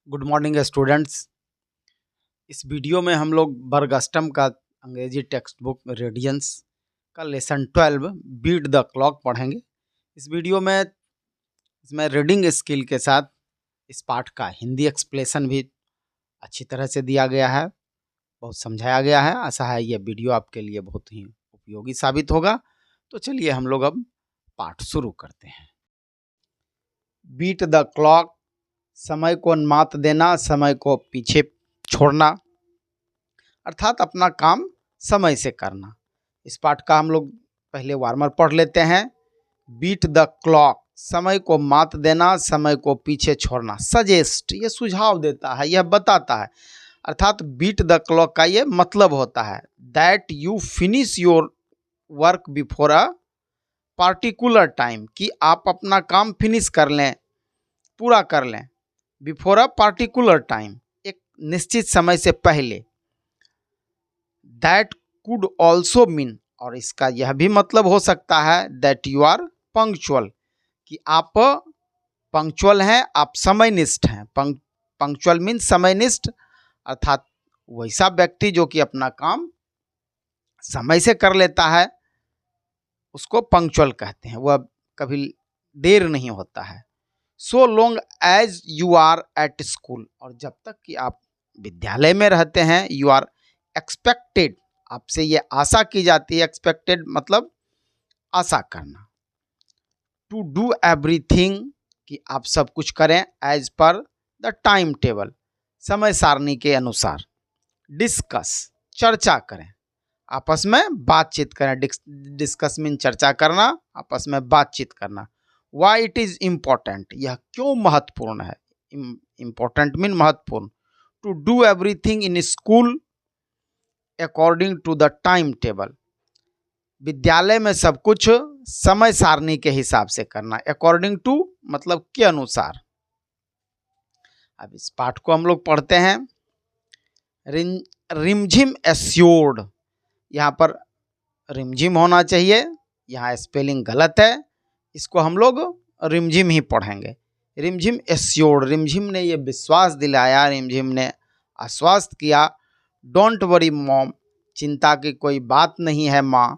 Good morning students. इस video में हम लोग वर्ग अष्टम का अंग्रेजी टेक्स्ट बुक रेडियंस का लेसन 12 बीट द क्लॉक पढ़ेंगे। इस वीडियो में इसमें रीडिंग स्किल के साथ इस पाठ का हिंदी एक्सप्लेशन भी अच्छी तरह से दिया गया है, बहुत समझाया गया है। आशा है यह वीडियो आपके लिए बहुत ही उपयोगी साबित होगा। तो चलिए हम लोग अब पाठ शुरू करते हैं। बीट द क्लॉक, समय को मात देना, समय को पीछे छोड़ना, अर्थात अपना काम समय से करना। इस पाठ का हम लोग पहले वार्मर पढ़ लेते हैं। बीट द क्लॉक, समय को मात देना, समय को पीछे छोड़ना। सजेस्ट, ये सुझाव देता है, यह बताता है। अर्थात बीट द क्लॉक का ये मतलब होता है that you finish your work before a particular time, कि आप अपना काम फिनिश कर लें, पूरा कर लें। बिफोर अ पार्टिकुलर टाइम, एक निश्चित समय से पहले। दैट कुड ऑल्सो मीन, और इसका यह भी मतलब हो सकता है दैट यू आर पंक्चुअल, कि आप पंक्चुअल हैं, आप समयनिष्ठ हैं। पंक्चुअल मीन समयनिष्ठ, अर्थात वैसा व्यक्ति जो कि अपना काम समय से कर लेता है उसको पंक्चुअल कहते हैं। वह कभी देर नहीं होता है। So long as you are at school, और जब तक कि आप विद्यालय में रहते हैं, यू आर एक्सपेक्टेड, आपसे ये आशा की जाती है। एक्सपेक्टेड मतलब आशा करना। टू डू एवरीथिंग, कि आप सब कुछ करें as per the time table, समय सारणी के अनुसार। डिस्कस, चर्चा करें, आपस में बातचीत करें। डिस्कस मीन चर्चा करना, आपस में बातचीत करना। वाई इट इज इम्पोर्टेंट, यह क्यों महत्वपूर्ण है। इम्पोर्टेंट मीन महत्वपूर्ण। To do everything in school according to the time table, विद्यालय में सब कुछ समय सारणी के हिसाब से करना। अकॉर्डिंग टू मतलब के अनुसार। अब इस पाठ को हम लोग पढ़ते हैं। रिमझिम एस्योर्ड, यहाँ पर रिमझिम होना चाहिए, यहाँ स्पेलिंग गलत है, इसको हम लोग रिमझिम ही पढ़ेंगे। रिमझिम एस्योर्ड, रिमझिम ने ये विश्वास दिलाया, रिमझिम ने आश्वस्त किया। डोंट वरी मॉम, चिंता की कोई बात नहीं है माँ।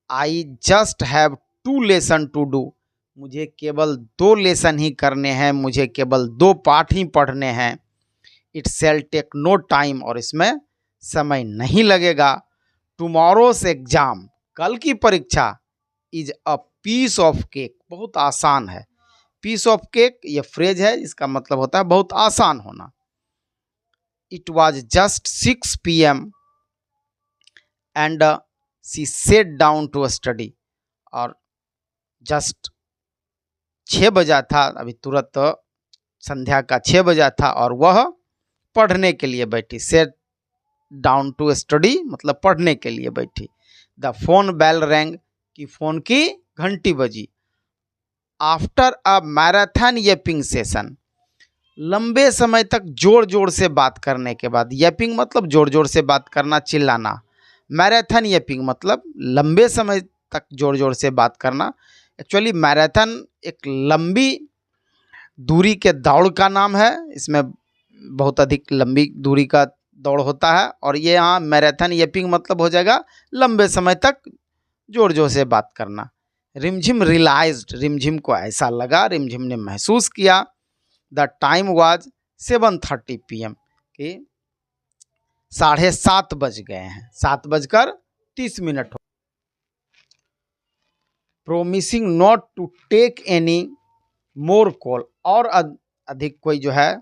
I just have 2 lesson to do, मुझे केवल 2 लेसन ही करने हैं, मुझे केवल 2 पाठ ही पढ़ने हैं। It shall take no time, और इसमें समय नहीं लगेगा। टुमारोज एग्जाम, कल की परीक्षा। Is a piece of cake, बहुत आसान है। पीस ऑफ केक ये फ्रेज है, इसका मतलब होता है बहुत आसान होना। It was just 6 PM and she set down to study, और जस्ट 6 बजा था, अभी तुरंत संध्या का 6 बजा था, और वह पढ़ने के लिए बैठी। सेट डाउन टू स्टडी मतलब पढ़ने के लिए बैठी। द फोन बेल रैंग, की फोन की घंटी बजी। आफ्टर अ मैराथन येपिंग सेशन, लंबे समय तक जोर जोर से बात करने के बाद। येपिंग मतलब जोर जोर से बात करना, चिल्लाना। मैराथन येपिंग मतलब लंबे समय तक जोर जोर से बात करना। एक्चुअली मैराथन एक लंबी दूरी के दौड़ का नाम है, इसमें बहुत अधिक लंबी दूरी का दौड़ होता है। और ये यहाँ मैराथन येपिंग मतलब हो जाएगा लंबे समय तक जोर जोर से बात करना। रिमझिम रियलाइज्ड, रिमझिम को ऐसा लगा, रिमझिम ने महसूस किया। द टाइम वाज 7:30 PM, कि 7:30 बज गए हैं, 7:30 हो। Promising not to take any more call, और अधिक कोई जो है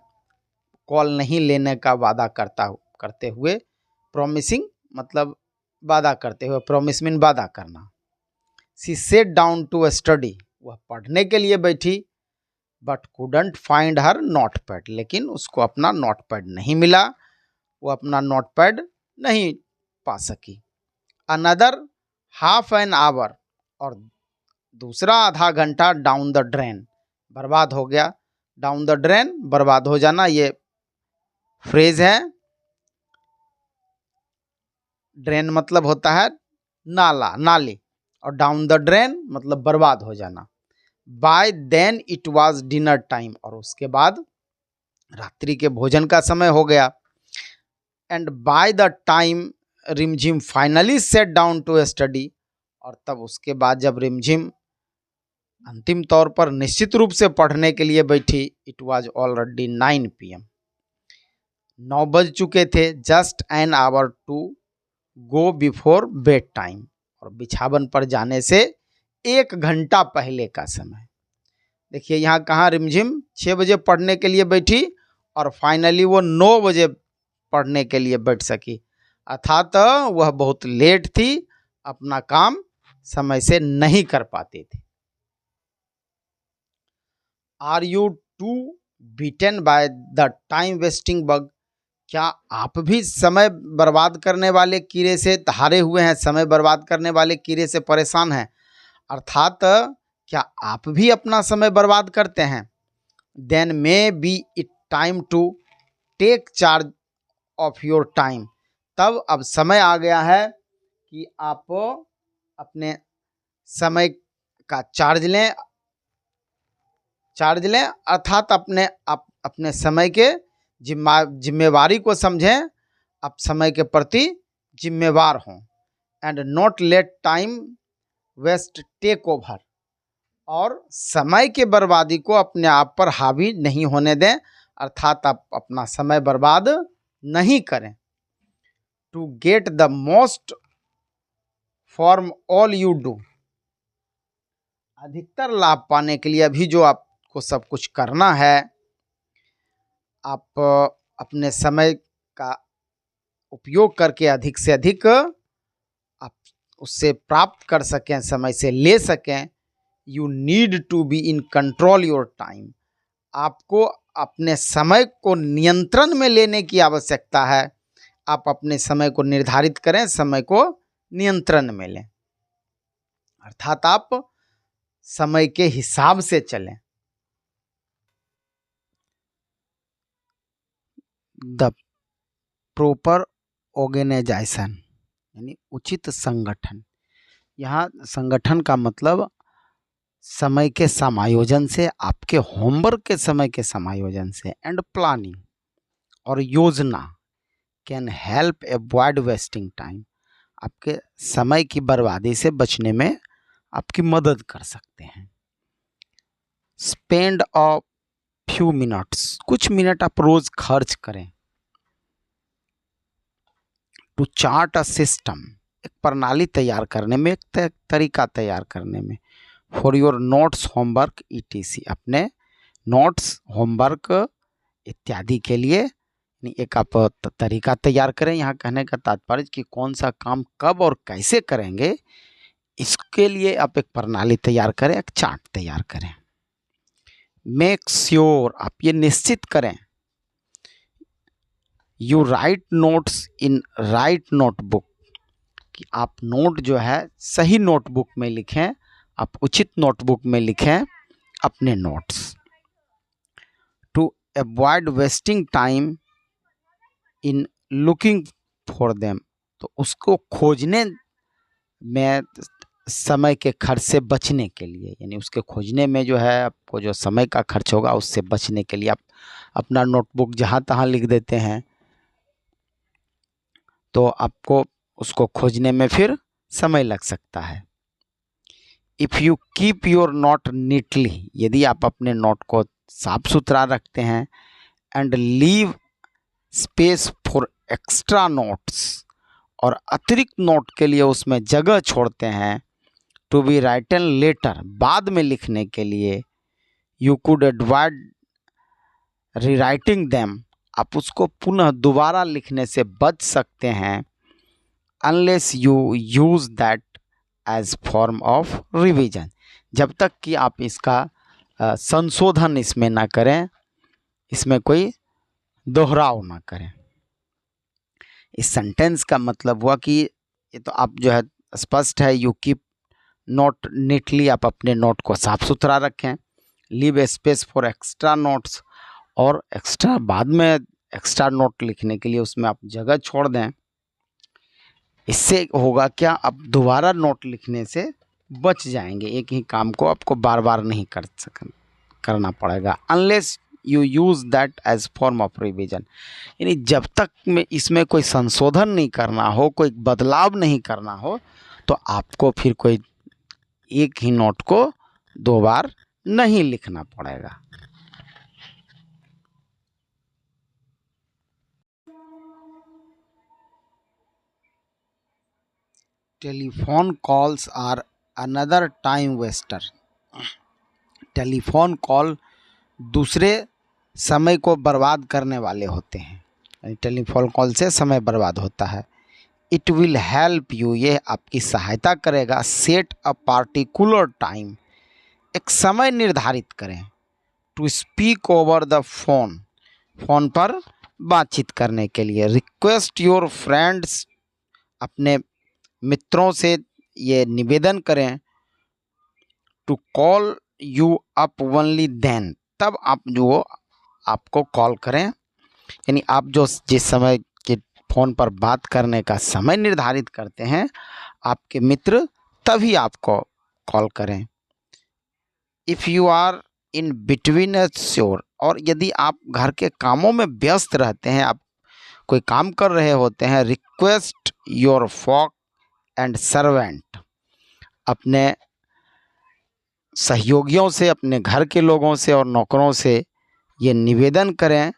कॉल नहीं लेने का वादा करते हुए। प्रोमिसिंग मतलब वादा करते हुए, प्रोमिस मीन वादा करना। सी सेट डाउन टू स्टडी, वह पढ़ने के लिए बैठी। But couldn't find her note pad, लेकिन उसको अपना नोट पैड नहीं मिला, वो अपना नोट पैड नहीं पा सकी। अनदर हाफ एन आवर, और दूसरा आधा घंटा डाउन द ड्रेन, बर्बाद हो गया। डाउन द ड्रेन बर्बाद हो जाना, ये फ्रेज है। ड्रेन मतलब होता है नाला, नाली, और डाउन द ड्रेन मतलब बर्बाद हो जाना। By then it was dinner time, और उसके बाद रात्रि के भोजन का समय हो गया। And by the time Rimjhim finally set down to study, और तब उसके बाद जब रिमझिम अंतिम तौर पर निश्चित रूप से पढ़ने के लिए बैठी, इट वॉज ऑलरेडी 9 PM, 9 बज चुके थे। Just an hour to go before bed time, और बिछावन पर जाने से 1 घंटा पहले का समय। देखिए यहाँ कहाँ रिमझिम 6 बजे पढ़ने के लिए बैठी और फाइनली वो 9 बजे पढ़ने के लिए बैठ सकी, अर्थात वह बहुत लेट थी, अपना काम समय से नहीं कर पाती थी। Are you too beaten by the time wasting bug, क्या आप भी समय बर्बाद करने वाले कीड़े से हारे हुए हैं, समय बर्बाद करने वाले कीड़े से परेशान हैं, अर्थात क्या आप भी अपना समय बर्बाद करते हैं। Then maybe it time to take charge of your time, तब अब समय आ गया है कि आप अपने समय का चार्ज लें, अर्थात अपने समय के जिम्मेवारी को समझें, आप समय के प्रति जिम्मेवार हों। And not let time waste take over, और समय के बर्बादी को अपने आप पर हावी नहीं होने दें, अर्थात आप अपना समय बर्बाद नहीं करें। To get the most from all you do, अधिकतर लाभ पाने के लिए अभी जो आपको सब कुछ करना है, आप अपने समय का उपयोग करके अधिक से अधिक आप उससे प्राप्त कर सकें, समय से ले सकें। You need to be in control your time, आपको अपने समय को नियंत्रण में लेने की आवश्यकता है। आप अपने समय को निर्धारित करें, समय को नियंत्रण में लें, अर्थात आप समय के हिसाब से चलें। द प्रॉपर ऑर्गेनाइजेशन, यानी उचित संगठन। यहाँ संगठन का मतलब समय के समायोजन से, आपके होमवर्क के समय के समायोजन से। एंड प्लानिंग और योजना can help avoid wasting time, आपके समय की बर्बादी से बचने में आपकी मदद कर सकते हैं। स्पेंड अ फ्यू मिनट्स, कुछ मिनट आप रोज खर्च करें। टू चार्ट अ सिस्टम, एक प्रणाली तैयार करने में, एक तरीका तैयार करने में। For your notes homework ETC, अपने नोट्स होमवर्क इत्यादि के लिए एक आप तरीका तैयार करें। यहाँ कहने का तात्पर्य कि कौन सा काम कब और कैसे करेंगे, इसके लिए आप एक प्रणाली तैयार करें, एक चार्ट तैयार करें। मेक श्योर, आप ये निश्चित करें, you right notes in right notebook, कि आप नोट जो है सही नोटबुक में लिखें, आप उचित नोटबुक में लिखें अपने notes. To avoid wasting time in looking for them, तो उसको खोजने में समय के खर्च से बचने के लिए, यानी उसके खोजने में जो है आपको जो समय का खर्च होगा उससे बचने के लिए आप अपना नोटबुक जहाँ तहाँ लिख देते हैं, तो आपको उसको खोजने में फिर समय लग सकता है। If you keep your note neatly, यदि आप अपने नोट को साफ सुथरा रखते हैं। And leave space for extra notes, और अतिरिक्त नोट के लिए उसमें जगह छोड़ते हैं। टू बी राइटन लेटर, बाद में लिखने के लिए। You could avoid rewriting them, आप उसको पुनः दोबारा लिखने से बच सकते हैं। Unless you use that as form of revision, जब तक कि आप इसका संशोधन इसमें ना करें, इसमें कोई दोहराव ना करें। इस सेंटेंस का मतलब हुआ कि ये तो आप जो है स्पष्ट है, यू कीप नोट नीटली, आप अपने नोट को साफ सुथरा रखें। Leave A space for extra notes, और एक्स्ट्रा बाद में एक्स्ट्रा नोट लिखने के लिए उसमें आप जगह छोड़ दें। इससे होगा क्या, आप दोबारा नोट लिखने से बच जाएंगे, एक ही काम को आपको बार बार नहीं करना पड़ेगा। Unless you use that as form of revision। यानी जब तक में इसमें कोई संशोधन नहीं करना हो, कोई बदलाव नहीं करना हो, तो आपको फिर कोई एक ही नोट को 2 बार नहीं लिखना पड़ेगा। Telephone calls are another time waster. Telephone call दूसरे समय को बर्बाद करने वाले होते हैं। टेलीफोन कॉल से समय बर्बाद होता है। इट विल हेल्प यू, ये आपकी सहायता करेगा। सेट अ पार्टिकुलर टाइम, एक समय निर्धारित करें। To speak over the phone, phone पर बातचीत करने के लिए। रिक्वेस्ट योर फ्रेंड्स, अपने मित्रों से ये निवेदन करें। To call you up only then, तब आप जो आपको कॉल करें, यानी आप जो जिस समय के फ़ोन पर बात करने का समय निर्धारित करते हैं, आपके मित्र तभी आपको कॉल करें। If you are in between a chore, और यदि आप घर के कामों में व्यस्त रहते हैं, आप कोई काम कर रहे होते हैं, request your folk and servant, अपने सहयोगियों से, अपने घर के लोगों से और नौकरों से ये निवेदन करें।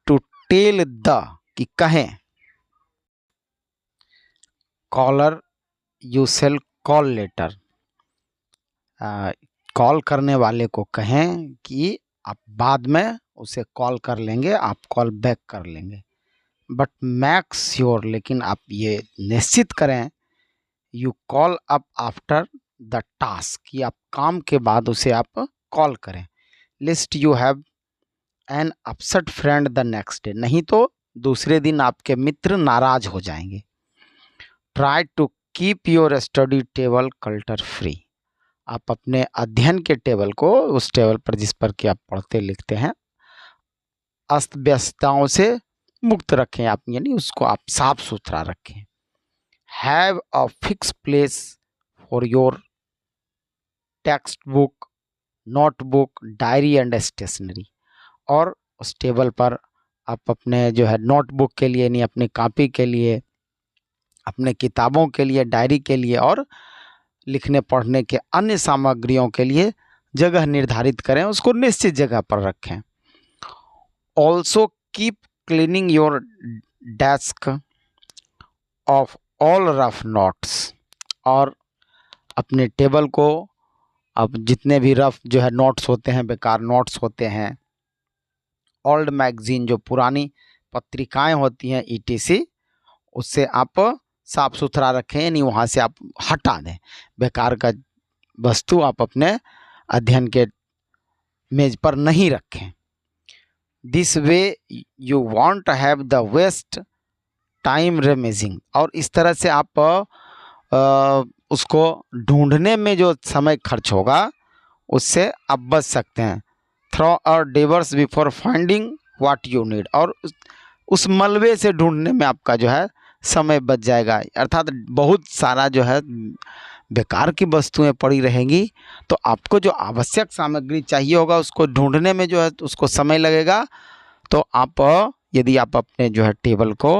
टू टेल द, कि कहें। Caller you shall call later, कॉल करने वाले को कहें कि आप बाद में उसे कॉल कर लेंगे, आप कॉल बैक कर लेंगे। बट मेक श्योर, लेकिन आप ये निश्चित करें, you call up after the task, कि आप काम के बाद उसे आप कॉल करें। Lest you have an upset friend the next day, नहीं तो दूसरे दिन आपके मित्र नाराज हो जाएंगे। Try to keep your study table clutter free, आप अपने अध्ययन के टेबल को, उस टेबल पर जिस पर कि आप पढ़ते लिखते हैं, अस्त व्यस्तताओं से मुक्त रखें आप, यानी उसको आप साफ सुथरा रखें। Have a fix place for your textbook, notebook, diary and stationery, और उस टेबल पर आप अपने जो है नोटबुक के लिए, यानी अपनी कॉपी के लिए, अपने किताबों के लिए, डायरी के लिए और लिखने पढ़ने के अन्य सामग्रियों के लिए जगह निर्धारित करें, उसको निश्चित जगह पर रखें। Also keep cleaning your desk of all rough notes, और अपने टेबल को, अब जितने भी रफ जो है नोट्स होते हैं, बेकार नोट्स होते हैं, ओल्ड मैगजीन, जो पुरानी पत्रिकाएं होती हैं, ETC, उससे आप साफ सुथरा रखें, यानी वहाँ से आप हटा दें। बेकार का वस्तु आप अपने अध्ययन के मेज पर नहीं रखें। This way you want to have the waste time rummaging, और इस तरह से आप उसको ढूंढने में जो समय खर्च होगा उससे आप बच सकते हैं। Throw a diverse before finding what you need, और उस मलबे से ढूंढने में आपका जो है समय बच जाएगा। अर्थात बहुत सारा जो है बेकार की वस्तुएं पड़ी रहेंगी, तो आपको जो आवश्यक सामग्री चाहिए होगा उसको ढूंढने में जो है उसको समय लगेगा। तो आप यदि आप अपने जो है टेबल को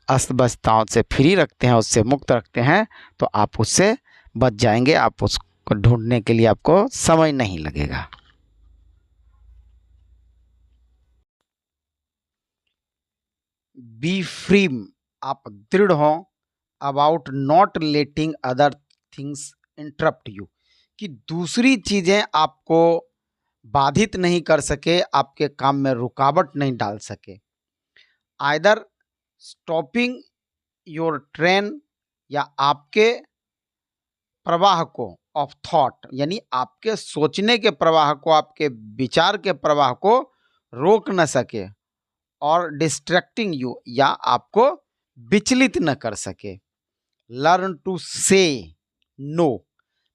अस्त व्यस्तताओं से फ्री रखते हैं, उससे मुक्त रखते हैं, तो आप उससे बच जाएंगे। आप उसको ढूंढने के लिए आपको समय नहीं लगेगा। बी फ्री, आप दृढ़ हो। About not letting other things interrupt you, कि दूसरी चीज़ें आपको बाधित नहीं कर सके, आपके काम में रुकावट नहीं डाल सके। आइदर स्टॉपिंग योर ट्रेन, या आपके प्रवाह को, ऑफ थॉट, यानी आपके सोचने के प्रवाह को, आपके विचार के प्रवाह को रोक न सके। और डिस्ट्रैक्टिंग यू, या आपको विचलित न कर सके। लर्न टू से नो,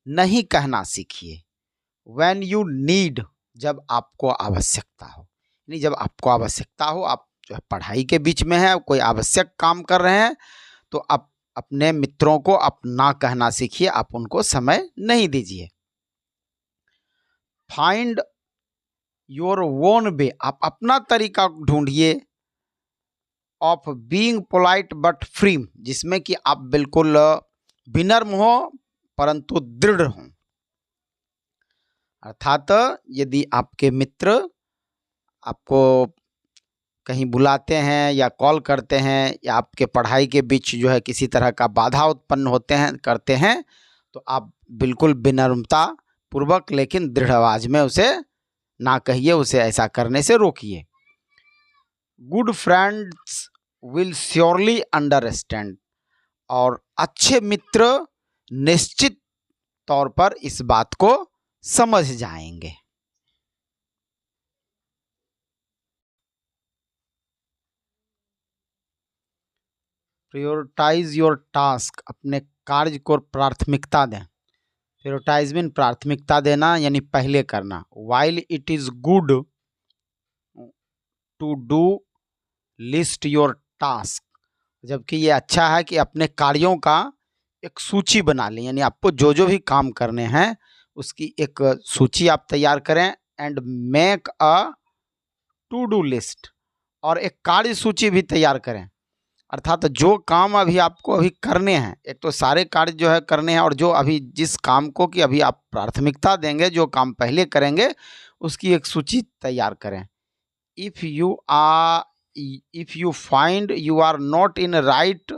नहीं कहना सीखिए। व्हेन यू नीड, जब आपको आवश्यकता हो, यानी जब आपको आवश्यकता हो, आप जो है पढ़ाई के बीच में है, कोई आवश्यक काम कर रहे हैं, तो आप अपने मित्रों को आप ना कहना सीखिए, आप उनको समय नहीं दीजिए। फाइंड योर ओन वे, आप अपना तरीका ढूंढिए, of being polite but free, जिसमें कि आप बिल्कुल विनम्र हो परंतु दृढ़ हो। अर्थात यदि आपके मित्र आपको कहीं बुलाते हैं या कॉल करते हैं या आपके पढ़ाई के बीच जो है किसी तरह का बाधा उत्पन्न होते हैं करते हैं, तो आप बिल्कुल विनम्रता पूर्वक लेकिन दृढ़ आवाज में उसे ना कहिए, उसे ऐसा करने से रोकिए। Good friends will surely understand, और अच्छे मित्र निश्चित तौर पर इस बात को समझ जाएंगे। प्रायोरिटाइज योर टास्क, अपने कार्य को प्राथमिकता दें। प्रायोरिटाइज मीन प्राथमिकता देना यानी पहले करना। While it is good to do list your task, जबकि ये अच्छा है कि अपने कार्यों का एक सूची बना लें, यानी आपको जो जो भी काम करने हैं उसकी एक सूची आप तैयार करें। And make a to do list, और एक कार्य सूची भी तैयार करें। अर्थात जो काम अभी आपको अभी करने हैं, एक तो सारे कार्य जो है करने हैं, और जो अभी जिस काम को कि अभी आप प्राथमिकता देंगे, जो काम पहले करेंगे उसकी एक सूची तैयार करें। If you find you are not in right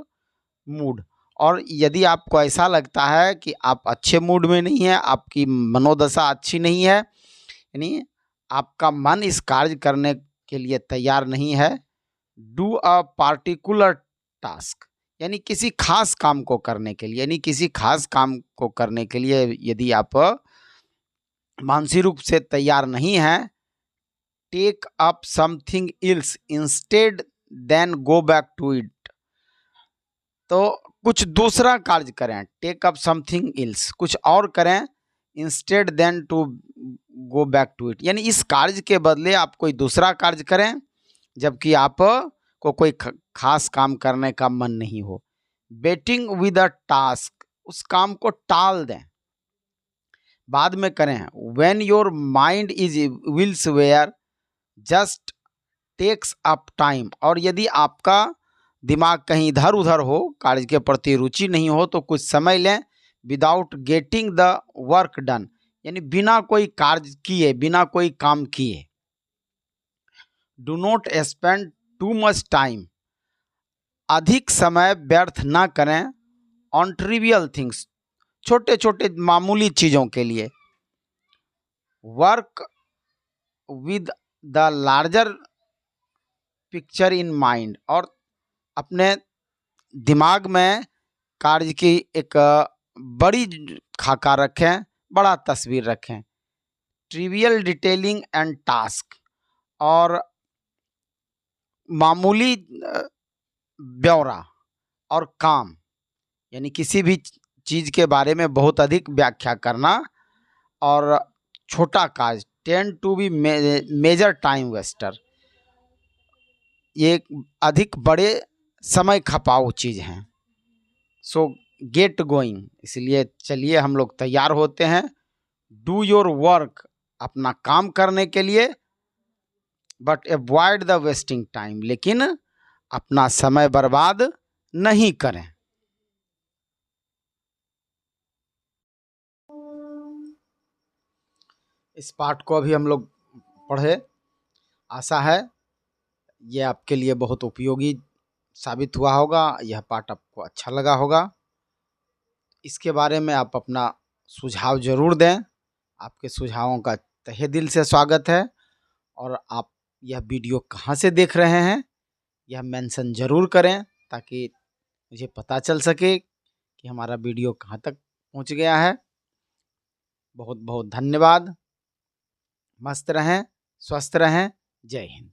mood, और यदि आपको ऐसा लगता है कि आप अच्छे मूड में नहीं है, आपकी मनोदशा अच्छी नहीं है, यानी आपका मन इस कार्य करने के लिए तैयार नहीं है, डू अ पार्टिकुलर टास्क, यानी किसी खास काम को करने के लिए, यानी किसी खास काम को करने के लिए यदि आप मानसिक रूप से तैयार नहीं हैं, take up something else instead then go back to it, तो कुछ दूसरा कार्य करें। टेक अप समथिंग एल्स, कुछ और करें, instead then to go back to it, यानी इस कार्य के बदले आप कोई दूसरा कार्य करें जबकि आप को कोई खास काम करने का मन नहीं हो। बेटिंग विद अ टास्क, उस काम को टाल दें, बाद में करें। When your mind is elsewhere just takes up time, और यदि आपका दिमाग कहीं इधर उधर हो, कार्य के प्रति रुचि नहीं हो, तो कुछ समय लें। Without getting the work done, यानी बिना कोई कार्य किए, बिना कोई काम किए। Do not spend too much time, अधिक समय व्यर्थ ना करें ऑन ट्रिवियल थिंग्स, छोटे छोटे मामूली चीज़ों के लिए। Work with the larger picture in mind, और अपने दिमाग में कार्य की एक बड़ी खाका रखें, बड़ा तस्वीर रखें। ट्रिवियल डिटेलिंग एंड टास्क, और मामूली ब्यौरा और काम, यानी किसी भी चीज़ के बारे में बहुत अधिक व्याख्या करना, और छोटा कार्य tend to be major time waster, ये अधिक बड़े समय खपाऊ चीज़ हैं। सो गेट गोइंग, इसलिए चलिए हम लोग तैयार होते हैं। डू योर वर्क, अपना काम करने के लिए, but avoid the wasting time, लेकिन अपना समय बर्बाद नहीं करें। इस पाठ को अभी हम लोग पढ़े, आशा है ये आपके लिए बहुत उपयोगी साबित हुआ होगा, यह पाठ आपको अच्छा लगा होगा। इसके बारे में आप अपना सुझाव ज़रूर दें, आपके सुझावों का तहे दिल से स्वागत है। और आप यह वीडियो कहाँ से देख रहे हैं यह मेंशन ज़रूर करें, ताकि मुझे पता चल सके कि हमारा वीडियो कहाँ तक पहुँच गया है। बहुत बहुत धन्यवाद। मस्त रहें, स्वस्थ रहें। जय हिंद।